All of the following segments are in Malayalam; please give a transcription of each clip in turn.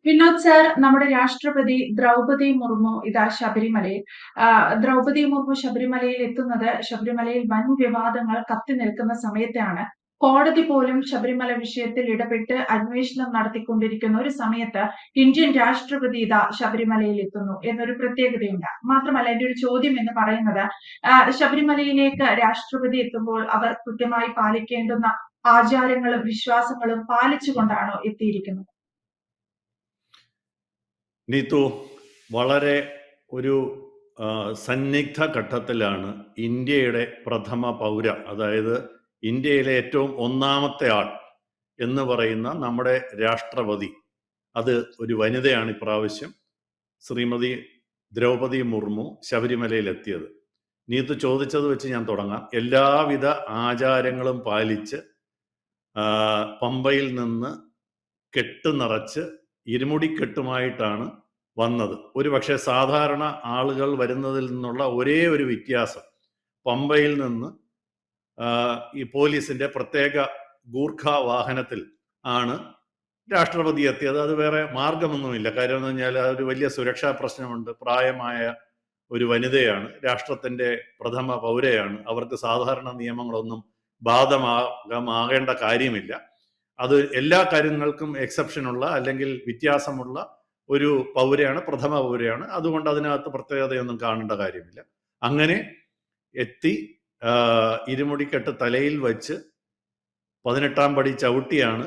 വിനോദ് സാർ, നമ്മുടെ രാഷ്ട്രപതി ദ്രൗപദി മുർമു ഇതാ ശബരിമലയിൽ. ദ്രൗപദി മുർമു ശബരിമലയിൽ എത്തുന്നത് ശബരിമലയിൽ വൻ വിവാദങ്ങൾ കത്തി നിൽക്കുന്ന സമയത്താണ്. കോടതി പോലും ശബരിമല വിഷയത്തിൽ ഇടപെട്ട് അന്വേഷണം നടത്തിക്കൊണ്ടിരിക്കുന്ന ഒരു സമയത്ത് ഇന്ത്യൻ രാഷ്ട്രപതി ഇതാ ശബരിമലയിൽ എത്തുന്നു എന്നൊരു പ്രത്യേകതയുണ്ട്. മാത്രമല്ല, എന്റെ ഒരു ചോദ്യം എന്ന് പറയുന്നത്, ശബരിമലയിലേക്ക് രാഷ്ട്രപതി എത്തുമ്പോൾ അവർ കൃത്യമായി പാലിക്കേണ്ടുന്ന ആചാരങ്ങളും വിശ്വാസങ്ങളും പാലിച്ചുകൊണ്ടാണോ എത്തിയിരിക്കുന്നത്? നീതു, വളരെ ഒരു സന്നിഗ്ധ ഘട്ടത്തിലാണ് ഇന്ത്യയുടെ പ്രഥമ പൗര, അതായത് ഇന്ത്യയിലെ ഏറ്റവും ഒന്നാമത്തെ ആൾ എന്ന് പറയുന്ന നമ്മുടെ രാഷ്ട്രപതി, അത് ഒരു വനിതയാണ് ഇപ്രാവശ്യം, ശ്രീമതി ദ്രൗപദി മുർമു ശബരിമലയിലെത്തിയത്. നീതു ചോദിച്ചത് വെച്ച് ഞാൻ തുടങ്ങാം. എല്ലാവിധ ആചാരങ്ങളും പാലിച്ച് പമ്പയിൽ നിന്ന് കെട്ട് നിറച്ച് ഇരുമുടിക്കെട്ടുമായിട്ടാണ് വന്നത്. ഒരുപക്ഷെ സാധാരണ ആളുകൾ വരുന്നതിൽ നിന്നുള്ള ഒരേ ഒരു വ്യത്യാസം, പമ്പയിൽ നിന്ന് ഈ പോലീസിന്റെ പ്രത്യേക ഗൂർഖ വാഹനത്തിൽ ആണ് രാഷ്ട്രപതി എത്തിയത്. അത് വേറെ മാർഗമൊന്നുമില്ല. കാര്യം എന്ന് പറഞ്ഞാൽ അതൊരു വലിയ സുരക്ഷാ പ്രശ്നമുണ്ട്. പ്രായമായ ഒരു വനിതയാണ്, രാഷ്ട്രത്തിന്റെ പ്രഥമ പൗരയാണ്. അവർക്ക് സാധാരണ നിയമങ്ങളൊന്നും ബാധകമാകേണ്ട കാര്യമില്ല. അത് എല്ലാ കാര്യങ്ങൾക്കും എക്സെപ്ഷനുള്ള അല്ലെങ്കിൽ വ്യത്യാസമുള്ള ഒരു പൗരയാണ്, പ്രഥമ പൗരയാണ്. അതുകൊണ്ട് അതിനകത്ത് പ്രത്യേകതയൊന്നും കാണേണ്ട കാര്യമില്ല. അങ്ങനെ എത്തി ഇരുമുടിക്കെട്ട് തലയിൽ വച്ച് 18-ാം പടി ചവിട്ടിയാണ്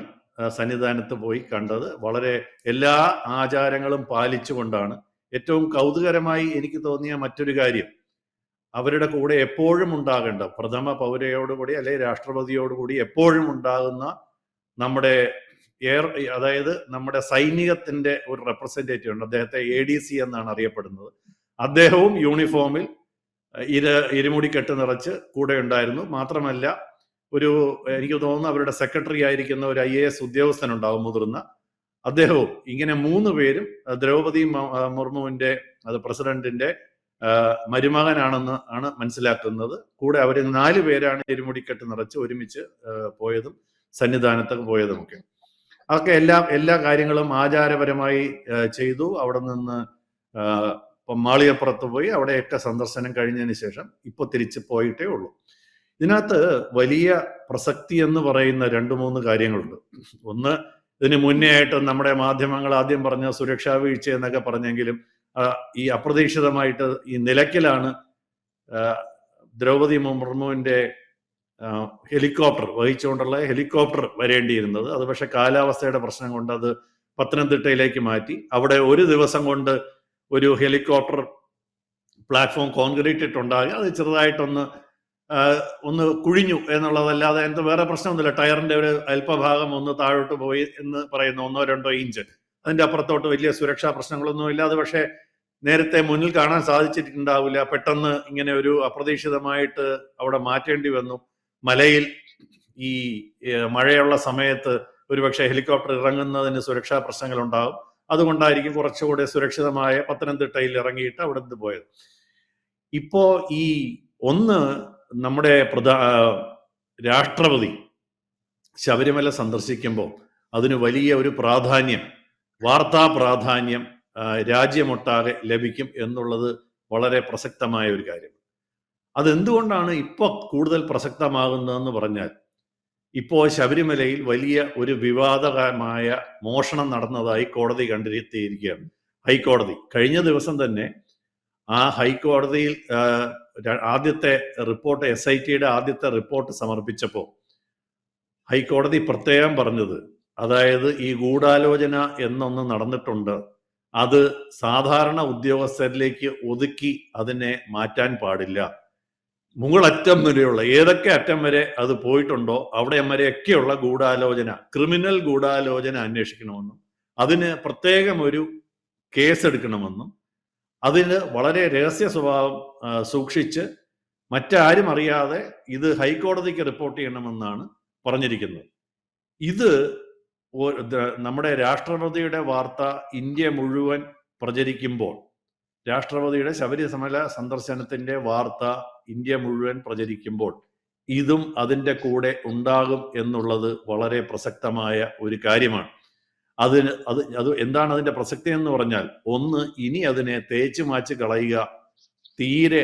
സന്നിധാനത്ത് പോയി കണ്ടത്. വളരെ എല്ലാ ആചാരങ്ങളും പാലിച്ചുകൊണ്ടാണ്. ഏറ്റവും കൗതുകരമായി എനിക്ക് തോന്നിയ മറ്റൊരു കാര്യം, അവരുടെ കൂടെ എപ്പോഴും ഉണ്ടാകേണ്ട പ്രഥമ പൗരയോടുകൂടി അല്ലെങ്കിൽ രാഷ്ട്രപതിയോടുകൂടി എപ്പോഴും ഉണ്ടാകുന്ന നമ്മുടെ അതായത് നമ്മുടെ സൈനികത്തിന്റെ ഒരു റെപ്രസെന്റേറ്റീവ് ഉണ്ട്. അദ്ദേഹത്തെ ADC എന്നാണ് അറിയപ്പെടുന്നത്. അദ്ദേഹവും യൂണിഫോമിൽ ഇരുമുടി കെട്ട് നിറച്ച് കൂടെ ഉണ്ടായിരുന്നു. മാത്രമല്ല, എനിക്ക് തോന്നുന്നു അവരുടെ സെക്രട്ടറി ആയിരിക്കുന്ന ഒരു IAS ഉദ്യോഗസ്ഥനുണ്ടാവും, മുതിർന്ന. അദ്ദേഹവും. ഇങ്ങനെ 3 പേരും ദ്രൗപദി മുർമുവിന്റെ, അത് പ്രസിഡന്റിന്റെ മരുമകനാണെന്ന് ആണ് മനസ്സിലാക്കുന്നത്. കൂടെ അവർ 4 പേരാണ് ഇരുമുടിക്കെട്ട് നിറച്ച് ഒരുമിച്ച് പോയതും സന്നിധാനത്തൊക്കെ പോയതുമൊക്കെ. അതൊക്കെ എല്ലാ കാര്യങ്ങളും ആചാരപരമായി ചെയ്തു. അവിടെ നിന്ന് മാളികപ്പുറത്ത് പോയി അവിടെയൊക്കെ സന്ദർശനം കഴിഞ്ഞതിന് ശേഷം ഇപ്പോൾ തിരിച്ച് പോയിട്ടേ ഉള്ളൂ. ഇതിനകത്ത് വലിയ പ്രസക്തി എന്ന് പറയുന്ന 2-3 കാര്യങ്ങളുണ്ട്. ഒന്ന്, ഇതിന് മുന്നേ ആയിട്ട് നമ്മുടെ മാധ്യമങ്ങൾ ആദ്യം പറഞ്ഞ സുരക്ഷാ വീഴ്ച എന്നൊക്കെ പറഞ്ഞെങ്കിലും ഈ അപ്രതീക്ഷിതമായിട്ട് ഈ നിലയ്ക്കലാണ് ദ്രൗപദി മുർമുവിന്റെ ഹെലികോപ്റ്റർ വഹിച്ചുകൊണ്ടുള്ള ഹെലികോപ്റ്റർ വരേണ്ടിയിരുന്നത്. അത് പക്ഷെ കാലാവസ്ഥയുടെ പ്രശ്നം കൊണ്ട് അത് പത്തനംതിട്ടയിലേക്ക് മാറ്റി. അവിടെ ഒരു ദിവസം കൊണ്ട് ഒരു ഹെലികോപ്റ്റർ പ്ലാറ്റ്ഫോം കോൺക്രീറ്റ് ഇട്ടുണ്ടായി. അത് ചെറുതായിട്ടൊന്ന് കുഴിഞ്ഞു എന്നുള്ളതല്ലാതെ എന്ത് വേറെ പ്രശ്നമൊന്നുമില്ല. ടയറിന്റെ ഒരു അല്പഭാഗം ഒന്ന് താഴോട്ട് പോയി എന്ന് പറയുന്ന 1-2 ഇഞ്ച്. അതിന്റെ അപ്പുറത്തോട്ട് വലിയ സുരക്ഷാ പ്രശ്നങ്ങളൊന്നുമില്ല. അത് പക്ഷേ നേരത്തെ മുന്നിൽ കാണാൻ സാധിച്ചിട്ടുണ്ടാവില്ല. പെട്ടെന്ന് ഇങ്ങനെ ഒരു അപ്രതീക്ഷിതമായിട്ട് അവിടെ മാറ്റേണ്ടി വന്നു. മലയിൽ ഈ മഴയുള്ള സമയത്ത് ഒരുപക്ഷെ ഹെലികോപ്റ്റർ ഇറങ്ങുന്നതിന് സുരക്ഷാ പ്രശ്നങ്ങൾ ഉണ്ടാകും. അതുകൊണ്ടായിരിക്കും കുറച്ചുകൂടെ സുരക്ഷിതമായ പത്തനംതിട്ടയിൽ ഇറങ്ങിയിട്ട് അവിടെ നിന്ന് പോയത്. ഇപ്പോ ഈ നമ്മുടെ രാഷ്ട്രപതി ശബരിമല സന്ദർശിക്കുമ്പോൾ അതിന് വലിയ ഒരു പ്രാധാന്യം, വാർത്താ പ്രാധാന്യം രാജ്യമൊട്ടാകെ ലഭിക്കും എന്നുള്ളത് വളരെ പ്രസക്തമായ ഒരു കാര്യം. അതെന്തുകൊണ്ടാണ് ഇപ്പോൾ കൂടുതൽ പ്രസക്തമാകുന്നതെന്ന് പറഞ്ഞാൽ, ഇപ്പോൾ ശബരിമലയിൽ വലിയ ഒരു വിവാദമായ മോഷണം നടന്നതായി കോടതി കണ്ടെത്തിയിരിക്കുകയാണ്. ഹൈക്കോടതി കഴിഞ്ഞ ദിവസം തന്നെ ആ ഹൈക്കോടതിയിൽ ആദ്യത്തെ റിപ്പോർട്ട്, SITയുടെ ആദ്യത്തെ റിപ്പോർട്ട് സമർപ്പിച്ചപ്പോൾ ഹൈക്കോടതി പ്രത്യേകം പറഞ്ഞത്, അതായത് ഈ ഗൂഢാലോചന എന്നൊന്ന് നടന്നിട്ടുണ്ട്, അത് സാധാരണ ഉദ്യോഗസ്ഥരിലേക്ക് ഒതുക്കി അതിനെ മാറ്റാൻ പാടില്ല. മുകളറ്റം വരെയുള്ള ഏതൊക്കെ അറ്റം വരെ അത് പോയിട്ടുണ്ടോ അവിടെ വരെയൊക്കെയുള്ള ഗൂഢാലോചന, ക്രിമിനൽ ഗൂഢാലോചന അന്വേഷിക്കണമെന്നും അതിന് പ്രത്യേകം ഒരു കേസെടുക്കണമെന്നും അതിന് വളരെ രഹസ്യ സ്വഭാവം സൂക്ഷിച്ച് മറ്റാരും അറിയാതെ ഇത് ഹൈക്കോടതിക്ക് റിപ്പോർട്ട് ചെയ്യണമെന്നാണ് പറഞ്ഞിരിക്കുന്നത്. ഇത് നമ്മുടെ രാഷ്ട്രപതിയുടെ വാർത്ത ഇന്ത്യ മുഴുവൻ പ്രചരിക്കുമ്പോൾ, രാഷ്ട്രപതിയുടെ ശബരിമല സന്ദർശനത്തിന്റെ വാർത്ത ഇന്ത്യ മുഴുവൻ പ്രചരിക്കുമ്പോൾ ഇതും അതിൻ്റെ കൂടെ ഉണ്ടാകും എന്നുള്ളത് വളരെ പ്രസക്തമായ ഒരു കാര്യമാണ്. അത് എന്താണ് അതിന്റെ പ്രസക്തി എന്ന് പറഞ്ഞാൽ, ഒന്ന്, ഇനി അതിനെ തേച്ചു മാച്ച് കളയുക തീരെ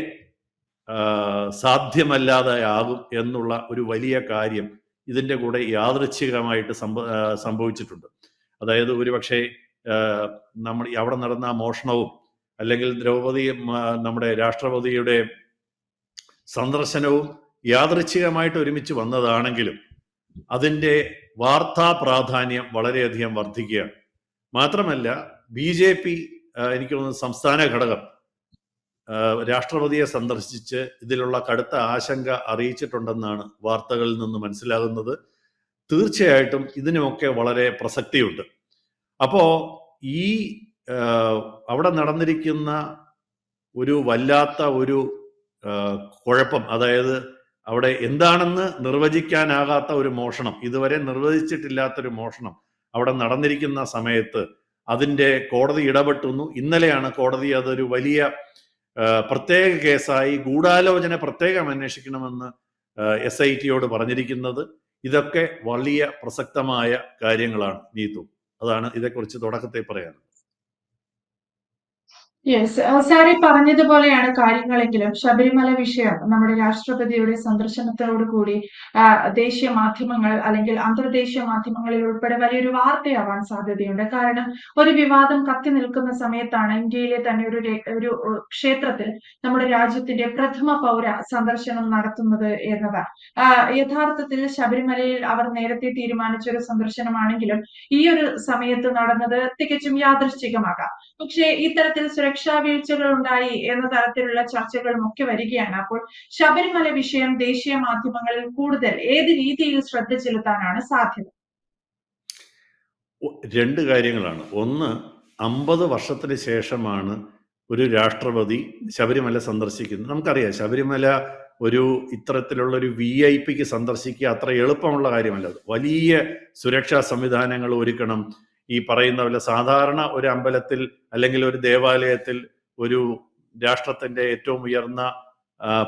സാധ്യമല്ലാതെ ആകും എന്നുള്ള ഒരു വലിയ കാര്യം ഇതിന്റെ കൂടെ യാദൃച്ഛികമായിട്ട് സംഭവിച്ചിട്ടുണ്ട്. അതായത് ഒരുപക്ഷെ നമ്മൾ അവിടെ നടന്ന മോഷണവും അല്ലെങ്കിൽ നമ്മുടെ രാഷ്ട്രപതിയുടെ സന്ദർശനവും യാദൃച്ഛികമായിട്ട് ഒരുമിച്ച് വന്നതാണെങ്കിലും അതിന്റെ വാർത്താ പ്രാധാന്യം വളരെയധികം വർദ്ധിക്കുകയാണ്. മാത്രമല്ല, BJP എനിക്ക് തോന്നുന്നു സംസ്ഥാന ഘടകം രാഷ്ട്രപതിയെ സന്ദർശിച്ച് ഇതിലുള്ള കടുത്ത ആശങ്ക അറിയിച്ചിട്ടുണ്ടെന്നാണ് വാർത്തകളിൽ നിന്ന് മനസ്സിലാകുന്നത്. തീർച്ചയായിട്ടും ഇതിനുമൊക്കെ വളരെ പ്രസക്തിയുണ്ട്. അപ്പോ ഈ അവിടെ നടന്നിരിക്കുന്ന ഒരു വല്ലാത്ത ഒരു കുഴപ്പം, അതായത് അവിടെ എന്താണെന്ന് നിർവചിക്കാനാകാത്ത ഒരു മോഷണം, ഇതുവരെ നിർവചിച്ചിട്ടില്ലാത്തൊരു മോഷണം അവിടെ നടന്നിരിക്കുന്ന സമയത്ത് അതിന്റെ കോടതി ഇടപെട്ടുന്നു. ഇന്നലെയാണ് കോടതി അതൊരു വലിയ പ്രത്യേക കേസായി ഗൂഢാലോചന പ്രത്യേകം അന്വേഷിക്കണമെന്ന് SIT പറഞ്ഞിരിക്കുന്നത്. ഇതൊക്കെ വലിയ പ്രസക്തമായ കാര്യങ്ങളാണ് നീതു. അതാണ് ഇതേക്കുറിച്ച് തുടക്കത്തിൽ പറയാനുള്ളത്. യെസ്, സാറി പറഞ്ഞതുപോലെയാണ് കാര്യങ്ങളെങ്കിലും ശബരിമല വിഷയം നമ്മുടെ രാഷ്ട്രപതിയുടെ സന്ദർശനത്തോടു കൂടി ദേശീയ മാധ്യമങ്ങൾ അല്ലെങ്കിൽ അന്തർദേശീയ മാധ്യമങ്ങളിൽ ഉൾപ്പെടെ വലിയൊരു വാർത്തയാവാൻ സാധ്യതയുണ്ട്. കാരണം ഒരു വിവാദം കത്തി നിൽക്കുന്ന സമയത്താണ് ഇന്ത്യയിലെ തന്നെ ഒരു ക്ഷേത്രത്തിൽ നമ്മുടെ രാജ്യത്തിന്റെ പ്രഥമ പൗര സന്ദർശനം നടത്തുന്നത് എന്നത്. യഥാർത്ഥത്തിൽ ശബരിമലയിൽ അവർ നേരത്തെ തീരുമാനിച്ച ഒരു സന്ദർശനമാണെങ്കിലും ഈ ഒരു സമയത്ത് നടന്നത് തികച്ചും യാദൃശ്ചികമാകാം. പക്ഷേ ഇത്തരത്തിൽ സുരക്ഷാ വീഴ്ചകൾ ഉണ്ടായി എന്ന തരത്തിലുള്ള ചർച്ചകളും ഒക്കെ വരികയാണ്. അപ്പോൾ ശബരിമല വിഷയം ദേശീയ മാധ്യമങ്ങളിൽ കൂടുതൽ ഏത് രീതിയിൽ ശ്രദ്ധ ചെലുത്താനാണ് സാധ്യത? രണ്ട് കാര്യങ്ങളാണ്. ഒന്ന്, 50 വർഷത്തിന് ശേഷമാണ് ഒരു രാഷ്ട്രപതി ശബരിമല സന്ദർശിക്കുന്നത്. നമുക്കറിയാം, ശബരിമല ഒരു ഇത്തരത്തിലുള്ള ഒരു VIP സന്ദർശിക്കുക അത്ര എളുപ്പമുള്ള കാര്യമല്ല. വലിയ സുരക്ഷാ സംവിധാനങ്ങൾ ഒരുക്കണം. ഈ പറയുന്ന പോലെ സാധാരണ ഒരു അമ്പലത്തിൽ അല്ലെങ്കിൽ ഒരു ദേവാലയത്തിൽ ഒരു രാഷ്ട്രത്തിന്റെ ഏറ്റവും ഉയർന്ന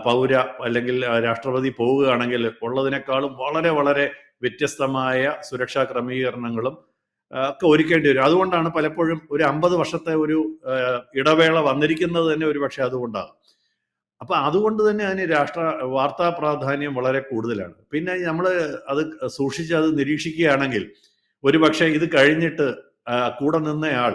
പൗര അല്ലെങ്കിൽ രാഷ്ട്രപതി പോവുകയാണെങ്കിൽ ഉള്ളതിനേക്കാളും വളരെ വളരെ വ്യത്യസ്തമായ സുരക്ഷാ ക്രമീകരണങ്ങളും ഒക്കെ ഒരുക്കേണ്ടി വരും. അതുകൊണ്ടാണ് പലപ്പോഴും ഒരു 50 വർഷത്തെ ഒരു ഇടവേള വന്നിരിക്കുന്നത് തന്നെ ഒരുപക്ഷെ അതുകൊണ്ടാകും. അപ്പൊ അതുകൊണ്ട് തന്നെ അതിന് വാർത്താ പ്രാധാന്യം വളരെ കൂടുതലാണ്. പിന്നെ നമ്മൾ അത് സൂക്ഷിച്ച് അത് നിരീക്ഷിക്കുകയാണെങ്കിൽ ഒരുപക്ഷെ ഇത് കഴിഞ്ഞിട്ട് കൂടെ നിന്നയാൾ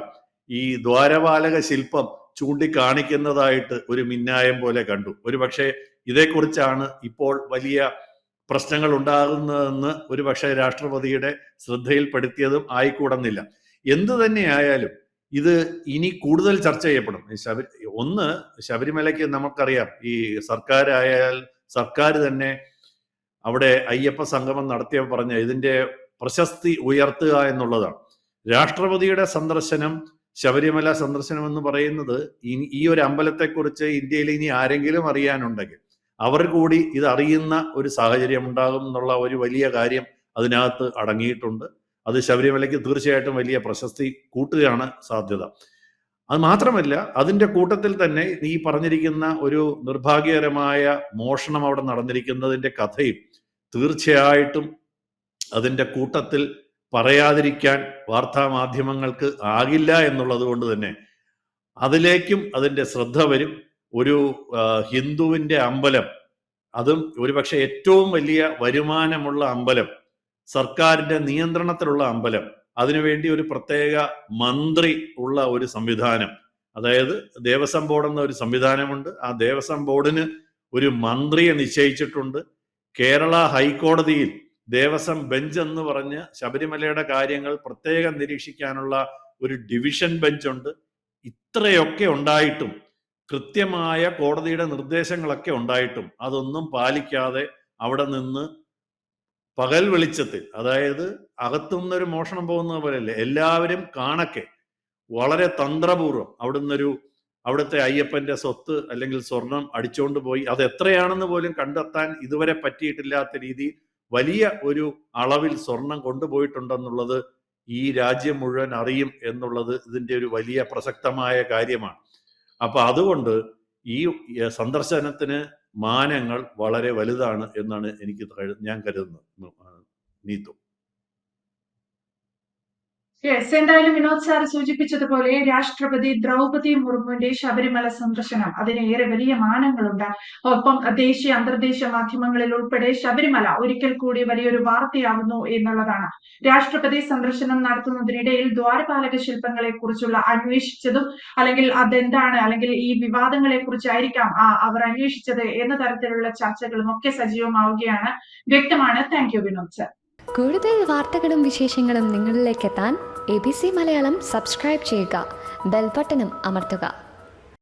ഈ ദ്വാരപാലക ശില്പം ചൂണ്ടിക്കാണിക്കുന്നതായിട്ട് ഒരു മിന്നായം പോലെ കണ്ടു. ഒരുപക്ഷെ ഇതേക്കുറിച്ചാണ് ഇപ്പോൾ വലിയ പ്രശ്നങ്ങൾ ഉണ്ടാകുന്നതെന്ന് ഒരുപക്ഷെ രാഷ്ട്രപതിയുടെ ശ്രദ്ധയിൽപ്പെടുത്തിയതും ആയിക്കൂടുന്നില്ല. എന്തു തന്നെയായാലും ഇത് ഇനി കൂടുതൽ ചർച്ച ചെയ്യപ്പെടും. ഒന്ന്, ശബരിമലയ്ക്ക് നമുക്കറിയാം, ഈ സർക്കാർ തന്നെ അവിടെ അയ്യപ്പ സംഗമം നടത്തിയപ്പോൾ പറഞ്ഞ ഇതിന്റെ പ്രശസ്തി ഉയർത്തുക എന്നുള്ളതാണ്. രാഷ്ട്രപതിയുടെ സന്ദർശനം, ശബരിമല സന്ദർശനം എന്ന് പറയുന്നത് ഈ ഒരു അമ്പലത്തെക്കുറിച്ച് ഇന്ത്യയിൽ ഇനി ആരെങ്കിലും അറിയാനുണ്ടെങ്കിൽ അവർ കൂടി ഇത് അറിയുന്ന ഒരു സാഹചര്യം ഉണ്ടാകും എന്നുള്ള ഒരു വലിയ കാര്യം അതിനകത്ത് അടങ്ങിയിട്ടുണ്ട്. അത് ശബരിമലയ്ക്ക് തീർച്ചയായിട്ടും വലിയ പ്രശസ്തി കൂട്ടുകയാണ് സാധ്യത. അത് മാത്രമല്ല, അതിന്റെ കൂട്ടത്തിൽ തന്നെ ഈ പറഞ്ഞിരിക്കുന്ന ഒരു നിർഭാഗ്യകരമായ മോഷണം അവിടെ നടന്നിരിക്കുന്നതിന്റെ കഥയും തീർച്ചയായിട്ടും അതിന്റെ കൂട്ടത്തിൽ പറയാതിരിക്കാൻ വാർത്താ മാധ്യമങ്ങൾക്ക് ആകില്ല എന്നുള്ളത് കൊണ്ട് തന്നെ അതിലേക്കും അതിന്റെ ശ്രദ്ധ വരും. ഒരു ഹിന്ദുവിന്റെ അമ്പലം, അതും ഒരുപക്ഷെ ഏറ്റവും വലിയ വരുമാനമുള്ള അമ്പലം, സർക്കാരിന്റെ നിയന്ത്രണത്തിലുള്ള അമ്പലം, അതിനുവേണ്ടി ഒരു പ്രത്യേക മന്ത്രി ഉള്ള ഒരു സംവിധാനം, അതായത് ദേവസ്വം ബോർഡ് എന്ന ഒരു സംവിധാനമുണ്ട്. ആ ദേവസ്വം ബോർഡിന് ഒരു മന്ത്രിയെ നിശ്ചയിച്ചിട്ടുണ്ട്. കേരള ഹൈക്കോടതിയിൽ ദേവസ്വം ബെഞ്ച് എന്ന് പറഞ്ഞ് ശബരിമലയുടെ കാര്യങ്ങൾ പ്രത്യേകം നിരീക്ഷിക്കാനുള്ള ഒരു ഡിവിഷൻ ബെഞ്ചുണ്ട്. ഇത്രയൊക്കെ ഉണ്ടായിട്ടും, കൃത്യമായ കോടതിയുടെ നിർദ്ദേശങ്ങളൊക്കെ ഉണ്ടായിട്ടും അതൊന്നും പാലിക്കാതെ അവിടെ നിന്ന് പകൽ വെളിച്ചത്തിൽ, അതായത് അകത്തുനിന്നൊരു മോഷണം പോകുന്നത് പോലെയല്ലേ, എല്ലാവരും കാണക്കെ വളരെ തന്ത്രപൂർവ്വം അവിടുത്തെ അയ്യപ്പന്റെ സ്വത്ത് അല്ലെങ്കിൽ സ്വർണം അടിച്ചുകൊണ്ട് പോയി. അത് എത്രയാണെന്ന് പോലും കണ്ടെത്താൻ ഇതുവരെ പറ്റിയിട്ടില്ലാത്ത രീതിയിൽ വലിയ ഒരു അളവിൽ സ്വർണം കൊണ്ടുപോയിട്ടുണ്ടെന്നുള്ളത് ഈ രാജ്യം മുഴുവൻ അറിയും എന്നുള്ളത് ഇതിന്റെ ഒരു വലിയ പ്രസക്തമായ കാര്യമാണ്. അപ്പൊ അതുകൊണ്ട് ഈ സന്ദർശനത്തിന് മാനങ്ങൾ വളരെ വലുതാണ് എന്നാണ് ഞാൻ കരുതുന്നത്. നീതു. യെസ്, എന്തായാലും വിനോദ് സാർ സൂചിപ്പിച്ചതുപോലെ രാഷ്ട്രപതി ദ്രൗപതി മുർമുവിന്റെ ശബരിമല സന്ദർശനം അതിനേറെ വലിയ മാനങ്ങളുണ്ട്. ഒപ്പം ദേശീയ അന്തർദേശീയ മാധ്യമങ്ങളിൽ ഉൾപ്പെടെ ശബരിമല ഒരിക്കൽ കൂടി വലിയൊരു വാർത്തയാവുന്നു എന്നുള്ളതാണ്. രാഷ്ട്രപതി സന്ദർശനം നടത്തുന്നതിനിടയിൽ ദ്വാരപാലക ശില്പങ്ങളെ കുറിച്ചുള്ള അന്വേഷിച്ചതും അല്ലെങ്കിൽ അതെന്താണ് അല്ലെങ്കിൽ ഈ വിവാദങ്ങളെ കുറിച്ചായിരിക്കാം അവർ അന്വേഷിച്ചത് എന്ന തരത്തിലുള്ള ചർച്ചകളും ഒക്കെ സജീവമാവുകയാണ്. വ്യക്തമാണ്. Thank you Vinod sir. കൂടുതൽ വാർത്തകളും വിശേഷങ്ങളും നിങ്ങളിലേക്ക് എത്താൻ ABC മലയാളം സബ്സ്ക്രൈബ് ചെയ്യുക, ബെൽബട്ടനും അമർത്തുക.